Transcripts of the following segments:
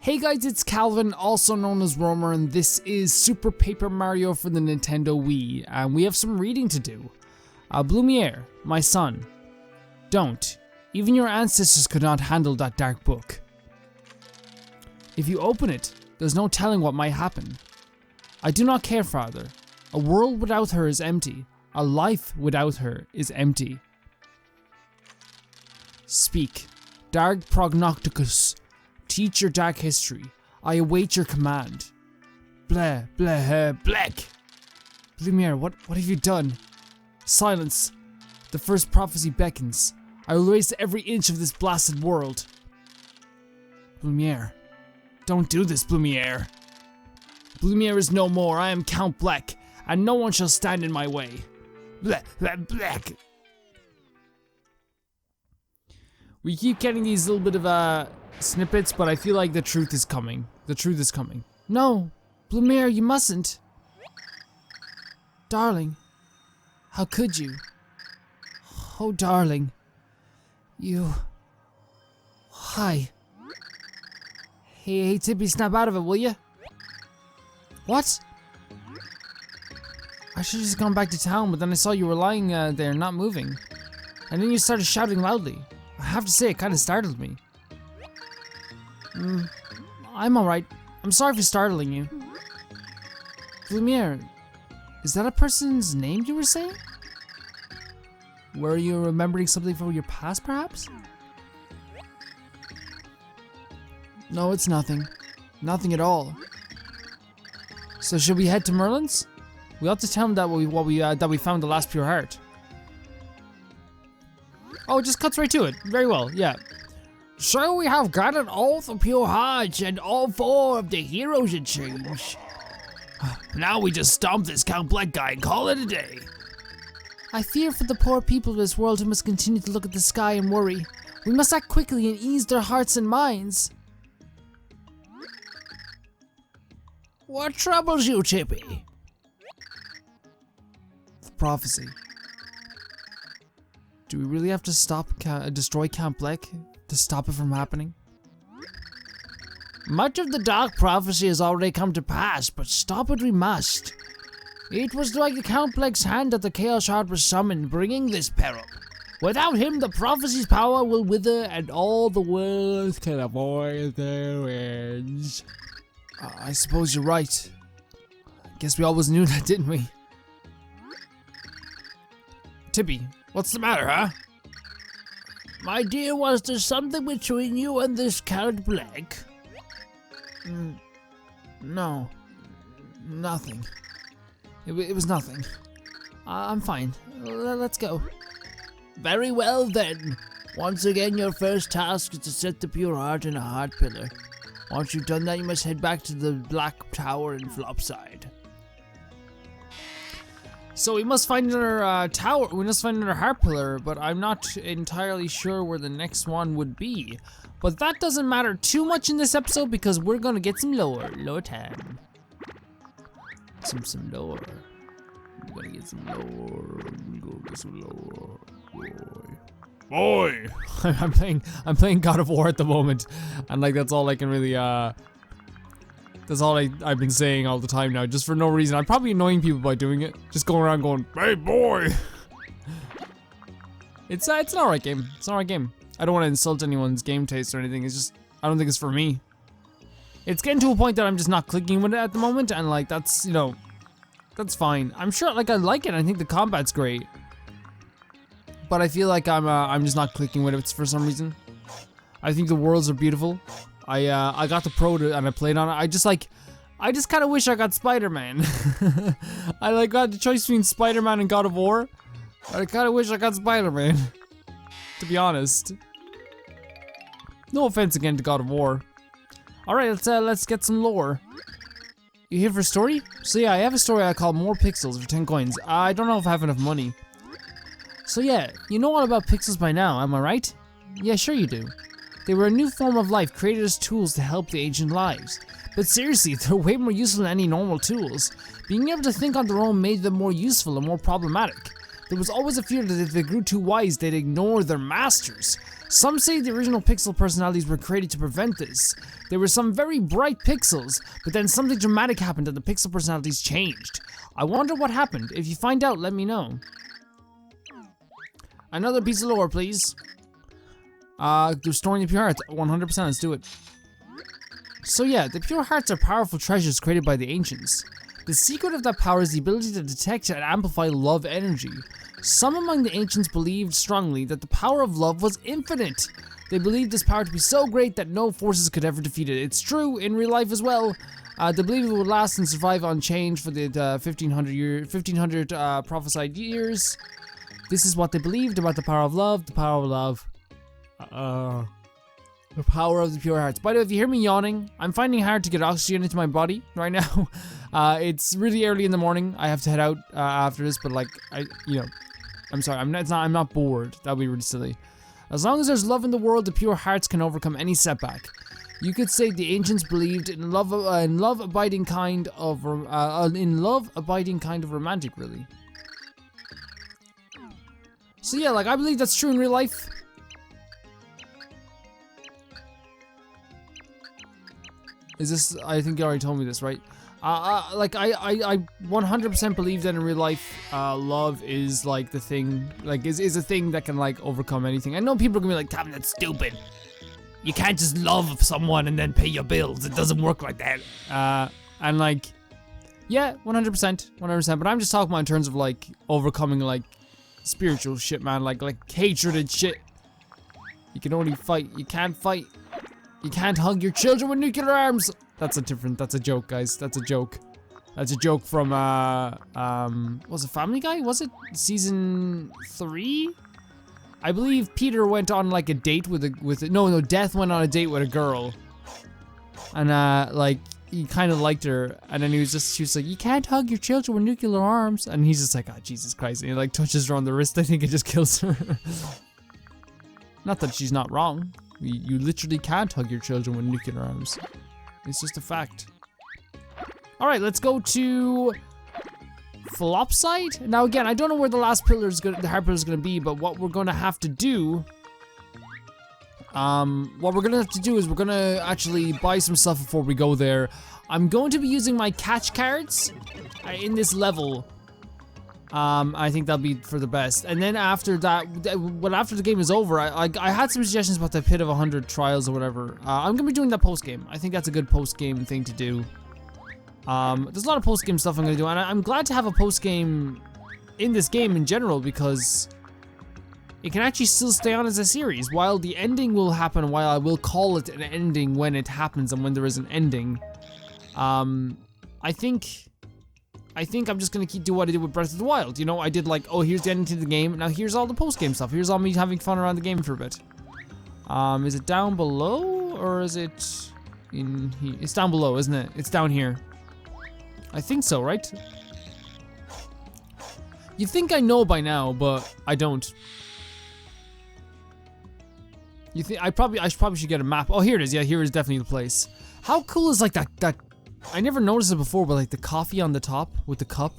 Hey guys, it's Calvin, also known as Romer, and this is Super Paper Mario for the Nintendo Wii, and we have some reading to do. Blumiere, my son, don't. Even your ancestors could not handle that dark book. If you open it, there's no telling what might happen. I do not care, father. A world without her is empty. A life without her is empty. Speak, dark prognosticus. Teach your dark history. I await your command. Bleck. Blumiere, what have you done? Silence. The first prophecy beckons. I will erase every inch of this blasted world. Blumiere. Don't do this, Blumiere. Blumiere is no more. I am Count Bleck, and no one shall stand in my way. Bleck. We keep getting these little bit of snippets, but I feel like the truth is coming. The truth is coming. No, Blumiere, you mustn't. Darling, how could you? Oh, darling, you... Hi. Hey, Tippi, snap out of it, will you? What? I should have just gone back to town, but then I saw you were lying there, not moving. And then you started shouting loudly. I have to say, it kind of startled me. I'm alright. I'm sorry for startling you. Blumiere, is that a person's name you were saying? Were you remembering something from your past, perhaps? No, it's nothing. Nothing at all. So should we head to Merlin's? We ought to tell him that we found the last pure heart. Oh, it just cuts right to it. Very well, yeah. So we have gathered all the pure hearts and all 4 of the heroes, it seems. Now we just stomp this Count Bleck guy and call it a day. I fear for the poor people of this world who must continue to look at the sky and worry. We must act quickly and ease their hearts and minds. What troubles you, Tippi? The prophecy. Do we really have to destroy Count Bleck to stop it from happening? Much of the dark prophecy has already come to pass, but stop it we must. It was like the Count Bleck's hand that the Chaos Heart was summoned, bringing this peril. Without him, the prophecy's power will wither, and all the worlds can avoid their ends. I suppose you're right. Guess we always knew that, didn't we? Tippi, what's the matter, huh? My dear, was there something between you and this Count Bleck? No. Nothing. It was nothing. I'm fine. Let's go. Very well then. Once again, your first task is to set the pure heart in a heart pillar. Once you've done that, you must head back to the Black Tower in Flipside. So we must find another tower, we must find another heart pillar, but I'm not entirely sure where the next one would be. But that doesn't matter too much in this episode because we're gonna get some lore time. Some lore. We're gonna get some lore. We're gonna get some lore. Boy. I'm playing God of War at the moment, and like that's all I can really that's all I've been saying all the time now, just for no reason. I'm probably annoying people by doing it. Just going around going, hey boy! It's an alright game. It's an alright game. I don't want to insult anyone's game taste or anything. It's just, I don't think it's for me. It's getting to a point that I'm just not clicking with it at the moment, and like, that's, you know, that's fine. I'm sure, like, I like it. I think the combat's great. But I feel like I'm just not clicking with it for some reason. I think the worlds are beautiful. I got the Pro and I played on it. I just kind of wish I got Spider-Man. I like got the choice between Spider-Man and God of War. I kind of wish I got Spider-Man, to be honest. No offense again to God of War. All right, let's get some lore. You here for a story? So yeah, I have a story I call More Pixels for 10 coins. I don't know if I have enough money. So yeah, you know all about pixels by now, am I right? Yeah, sure you do. They were a new form of life created as tools to help the ancient lives. But seriously, they're way more useful than any normal tools. Being able to think on their own made them more useful and more problematic. There was always a fear that if they grew too wise, they'd ignore their masters. Some say the original pixel personalities were created to prevent this. There were some very bright pixels, but then something dramatic happened and the pixel personalities changed. I wonder what happened. If you find out, let me know. Another piece of lore, please. They're storing the pure hearts. 100%, let's do it. So yeah, the pure hearts are powerful treasures created by the ancients. The secret of that power is the ability to detect and amplify love energy. Some among the ancients believed strongly that the power of love was infinite. They believed this power to be so great that no forces could ever defeat it. It's true in real life as well. They believed it would last and survive unchanged for the 1500 prophesied years. This is what they believed about the power of love. The power of love. The power of the pure hearts. By the way, if you hear me yawning, I'm finding it hard to get oxygen into my body right now. It's really early in the morning. I have to head out after this, but like, I'm sorry. I'm not bored. That'd be really silly. As long as there's love in the world, the pure hearts can overcome any setback. You could say the ancients believed in love abiding kind of romantic, really. So yeah, like I believe that's true in real life. Is this? I think you already told me this, right? Like I 100% believe that in real life, love is like the thing, like is a thing that can like overcome anything. I know people are gonna be like, "Damn, that's stupid. You can't just love someone and then pay your bills. It doesn't work like that." And like, yeah, 100%. But I'm just talking about in terms of like overcoming like spiritual shit, man. Like hatred and shit. You can only fight. You can't fight. You can't hug your children with nuclear arms. That's a joke, guys. That's a joke. That's a joke from, was it Family Guy? Was it season 3? I believe Peter went on like a date no, Death went on a date with a girl. And, like, he kind of liked her. And then she was like, you can't hug your children with nuclear arms. And he's just like, oh, Jesus Christ. And he like touches her on the wrist. I think it just kills her. Not that she's not wrong. You literally can't hug your children with nuclear arms. It's just a fact. Alright, let's go to flipside. Now again, I don't know where the last pillar is the heart pillar is gonna be, but what we're gonna have to do is we're gonna actually buy some stuff before we go there. I'm going to be using my catch cards in this level. I think that'll be for the best. And then after that, after the game is over, I had some suggestions about the Pit of 100 Trials or whatever. I'm gonna be doing that post-game. I think that's a good post-game thing to do. There's a lot of post-game stuff I'm gonna do, and I'm glad to have a post-game in this game in general because it can actually still stay on as a series. While the ending will happen, while I will call it an ending when it happens and when there is an ending, I think I'm just gonna do what I did with Breath of the Wild. You know, I did like, oh, here's the ending to the game. Now here's all the post-game stuff. Here's all me having fun around the game for a bit. Is it down below or is it in here? It's down below, isn't it? It's down here. I think so, right? You think I know by now, but I don't. You think I probably should get a map. Oh, here it is. Yeah, here is definitely the place. How cool is like that? I never noticed it before, but like the coffee on the top with the cup.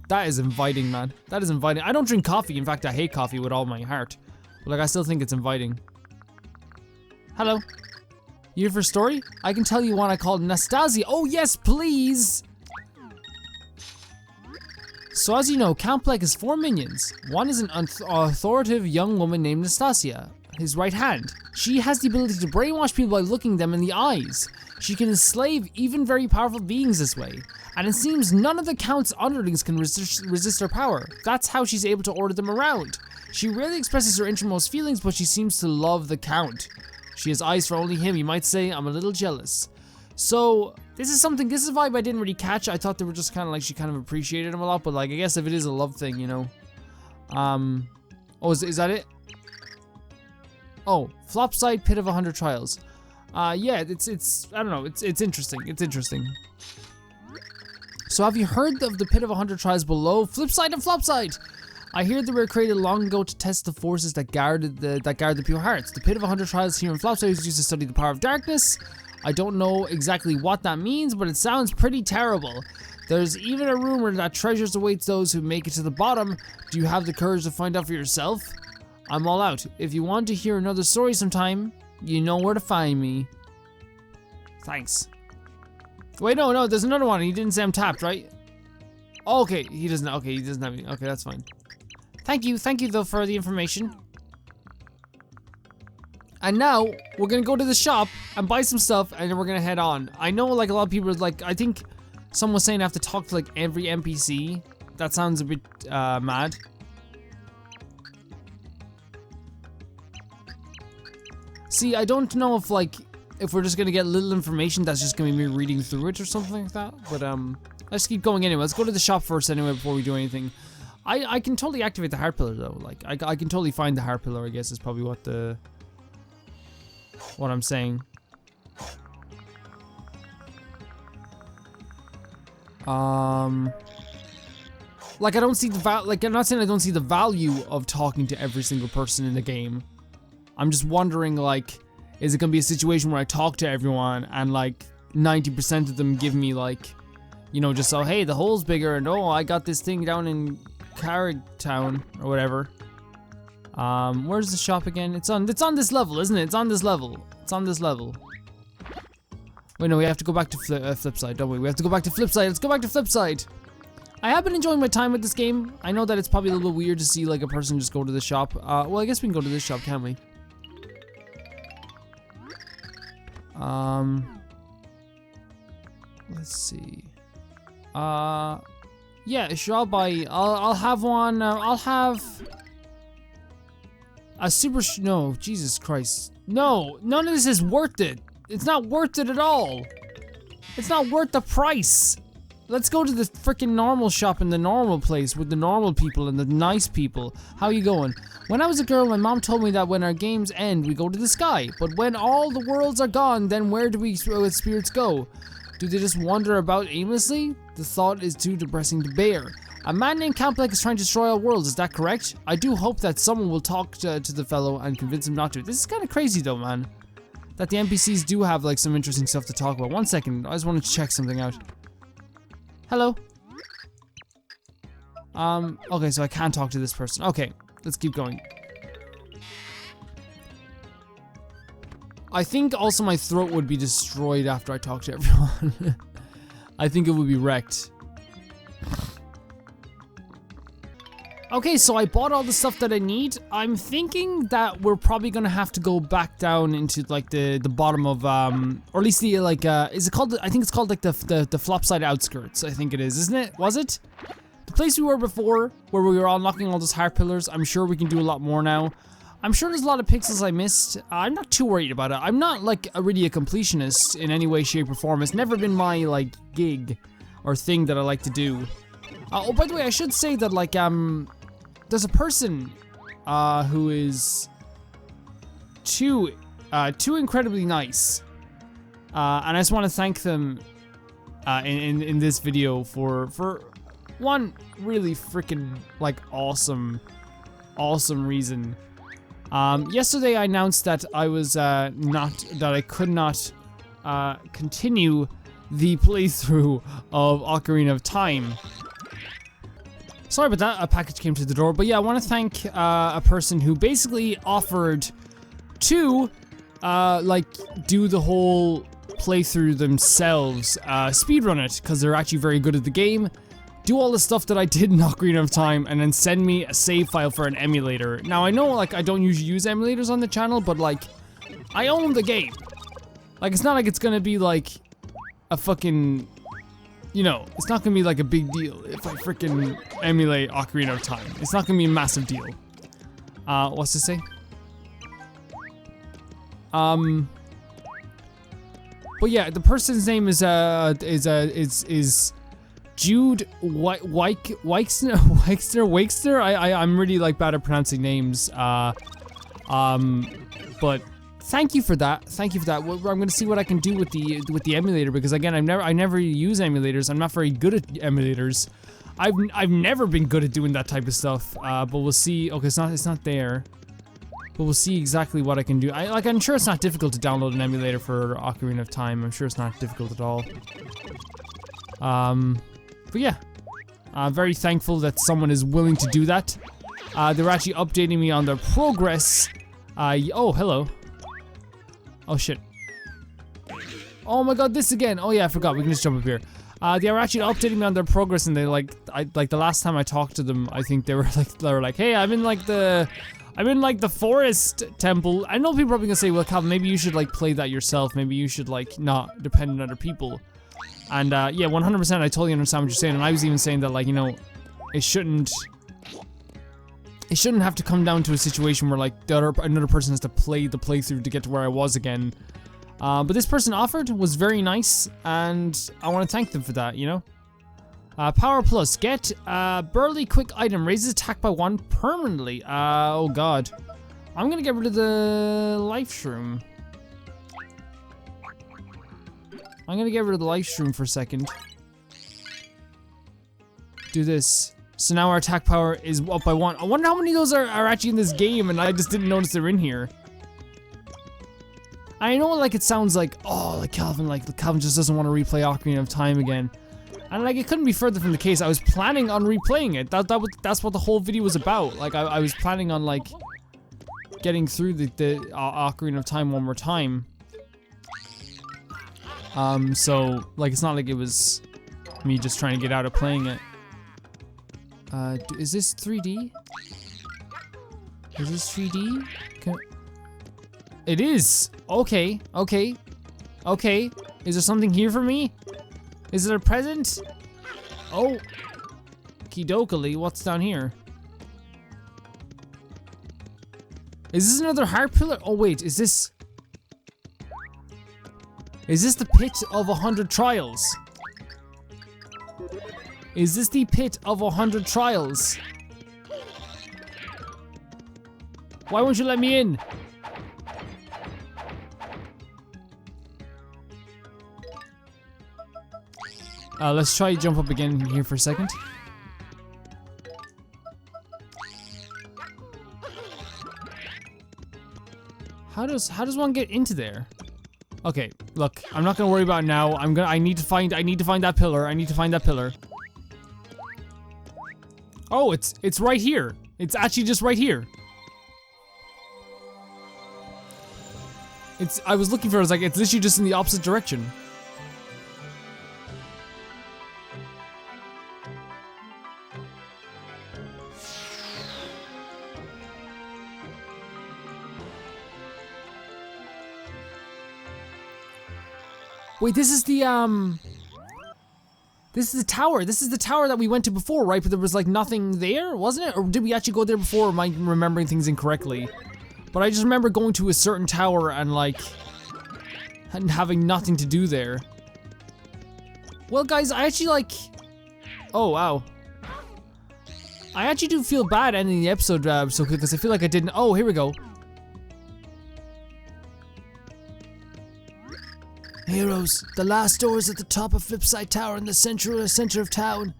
That is inviting, man. That is inviting. I don't drink coffee. In fact, I hate coffee with all my heart. But like, I still think it's inviting. Hello. You here for a story? I can tell you one I called Nastasia. Oh yes, please. So as you know, Count Bleck has 4 minions. One is an authoritative young woman named Nastasia, his right hand. She has the ability to brainwash people by looking them in the eyes. She can enslave even very powerful beings this way. And it seems none of the Count's underlings can resist her power. That's how she's able to order them around. She rarely expresses her innermost feelings, but she seems to love the Count. She has eyes for only him. You might say I'm a little jealous. So this is a vibe I didn't really catch. I thought they were just kind of like, she kind of appreciated him a lot, but like, I guess if it is a love thing, you know. Oh, is that it? Oh, flipside Pit of 100 Trials. Yeah, it's I don't know, it's interesting. It's interesting. So have you heard of the Pit of 100 Trials below? Flipside and flipside. I hear they were created long ago to test the forces that guard the pure hearts. The Pit of 100 Trials here in flipside is used to study the power of darkness. I don't know exactly what that means, but it sounds pretty terrible. There's even a rumor that treasures awaits those who make it to the bottom. Do you have the courage to find out for yourself? I'm all out. If you want to hear another story sometime, you know where to find me. Thanks. Wait, no, there's another one. He didn't say I'm tapped, right? Oh, okay, he doesn't have any. Okay, that's fine. Thank you though for the information. And now, we're gonna go to the shop and buy some stuff and then we're gonna head on. I know like a lot of people are like, I think someone was saying I have to talk to like every NPC. That sounds a bit mad. See, I don't know if like, if we're just gonna get little information that's just gonna be me reading through it or something like that. But let's keep going anyway. Let's go to the shop first anyway before we do anything. I can totally activate the heart pillar though. Like I can totally find the heart pillar, I guess is probably what I'm saying. Like I don't see the like I'm not saying I don't see the value of talking to every single person in the game. I'm just wondering like, is it gonna be a situation where I talk to everyone and like 90% of them give me like, you know, just oh hey the hole's bigger and oh I got this thing down in Carricktown or whatever. Where's the shop again? It's on this level, isn't it? It's on this level. Wait, no, we have to go back to flipside, don't we? We have to go back to flipside. Let's go back to flipside. I have been enjoying my time with this game. I know that it's probably a little weird to see like a person just go to the shop. Well, I guess we can go to this shop, can't we? Let's see. Yeah, sure. I'll have one. I'll have a super. No, Jesus Christ. No, none of this is worth it. It's not worth it at all. It's not worth the price. Let's go to the freaking normal shop in the normal place with the normal people and the nice people. How you going? When I was a girl, my mom told me that when our games end, we go to the sky. But when all the worlds are gone, then where do we spirits go? Do they just wander about aimlessly? The thought is too depressing to bear. A man named Count Bleck is trying to destroy all worlds, is that correct? I do hope that someone will talk to the fellow and convince him not to. This is kind of crazy though, man. That the NPCs do have like some interesting stuff to talk about. One second, I just want to check something out. Hello? Okay, so I can't talk to this person. Okay, let's keep going. I think also my throat would be destroyed after I talk to everyone. I think it would be wrecked. Okay, so I bought all the stuff that I need. I'm thinking that we're probably gonna have to go back down into like the bottom of or at least the like is it called? I think it's called like the flopside outskirts. I think it is, isn't it? Was it? The place we were before, where we were unlocking all those heart pillars. I'm sure we can do a lot more now. I'm sure there's a lot of pixels I missed. I'm not too worried about it. I'm not like really a completionist in any way, shape, or form. It's never been my like gig or thing that I like to do. Oh, by the way, I should say that like there's a person who is too incredibly nice, and I just want to thank them in this video for one really freaking like awesome reason. Yesterday I announced that I was I could not continue the playthrough of Ocarina of Time. Sorry about that, a package came to the door, but yeah, I want to thank a person who basically offered to like do the whole playthrough themselves, speedrun it, because they're actually very good at the game, do all the stuff that I did in Ocarina of Time, and then send me a save file for an emulator. Now I know like I don't usually use emulators on the channel, but like I own the game. Like it's not like it's gonna be like a fucking, you know, it's not gonna be like a big deal if I freaking emulate Ocarina of Time. It's not gonna be a massive deal. What's this say? But yeah, the person's name is Jude Wakester. I'm really like bad at pronouncing names. But thank you for that. Thank you for that. I'm gonna see what I can do with the emulator, because again, I never use emulators. I'm not very good at emulators. I've never been good at doing that type of stuff. But we'll see. Okay, it's not there. But we'll see exactly what I can do. I'm sure it's not difficult to download an emulator for Ocarina of Time. I'm sure it's not difficult at all. But yeah, very thankful that someone is willing to do that. They're actually updating me on their progress. Oh, hello. Oh, shit. Oh my god, this again. Oh yeah, I forgot. We can just jump up here. They were actually updating me on their progress, and they like the last time I talked to them, I think they were like, hey, I'm in like the forest temple. I know people are probably gonna say, well, Calvin, maybe you should like play that yourself. Maybe you should like not depend on other people. And yeah, 100%, I totally understand what you're saying. And I was even saying that, like, you know, it shouldn't have to come down to a situation where like another person has to play the playthrough to get to where I was again. But this person offered was very nice, and I want to thank them for that, you know? Power Plus. Get Burly Quick Item. Raises attack by 1 permanently. Oh god. I'm gonna get rid of the Life Shroom. I'm gonna get rid of the Life Shroom for a second. Do this. So now our attack power is up by 1. I wonder how many of those are actually in this game, and I just didn't notice they're in here. I know, like, it sounds like, oh, like Calvin just doesn't want to replay Ocarina of Time again. And like, it couldn't be further from the case. I was planning on replaying it. That's what the whole video was about. Like, I was planning on like getting through the Ocarina of Time one more time. So like, it's not like it was me just trying to get out of playing it. Is this 3D? Is this 3D? It is. Okay. Okay. Okay. Is there something here for me? Is it a present? Oh. Kidokali, what's down here? Is this another heart pillar? Oh wait, is this the pit of 100 trials? Is this the pit of 100 trials? Why won't you let me in? Let's try jump up again here for a second. How does one get into there? Okay, look, I'm not gonna worry about it now. I need to find that pillar. I need to find that pillar. Oh, it's right here. It's actually just right here. I was looking for it, I was like, it's literally just in the opposite direction. Wait, this is the tower. This is the tower that we went to before, right? But there was like nothing there, wasn't it? Or did we actually go there before? Or am I remembering things incorrectly? But I just remember going to a certain tower and like and having nothing to do there. Well, guys, I actually like. Oh wow. I actually do feel bad ending the episode so quick because I feel like I didn't. Oh, here we go. Heroes, the last door is at the top of Flipside Tower in the center of town.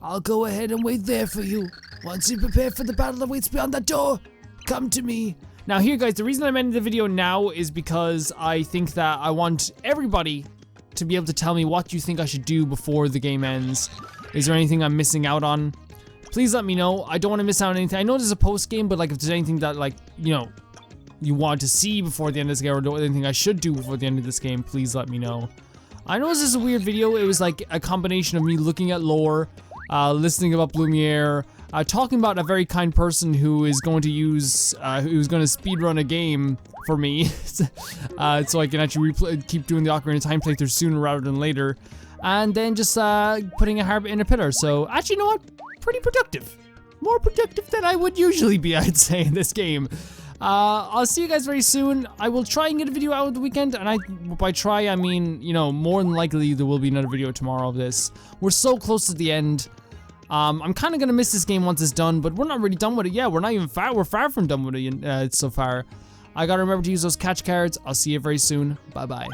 I'll go ahead and wait there for you. Once you prepare for the battle that waits beyond that door, come to me. Now here, guys, the reason I'm ending the video now is because I think that I want everybody to be able to tell me what you think I should do before the game ends. Is there anything I'm missing out on? Please let me know. I don't want to miss out on anything. I know there's a post game, but like if there's anything that like, you know, you want to see before the end of this game, or anything I should do before the end of this game, please let me know. I know this is a weird video. It was like a combination of me looking at lore, listening about Lumiere, talking about a very kind person who is going to use, who's going to speedrun a game for me, so I can actually keep doing the Ocarina of Time playthrough sooner rather than later, and then just putting a harp in a pillar. So actually, you know what? Pretty productive. More productive than I would usually be, I'd say, in this game. I'll see you guys very soon. I will try and get a video out of the weekend, and by try, I mean, you know, more than likely there will be another video tomorrow of this. We're so close to the end. I'm kind of gonna miss this game once it's done, but we're not really done with it yet. We're not even we're far from done with it so far. I gotta remember to use those catch cards. I'll see you very soon. Bye-bye.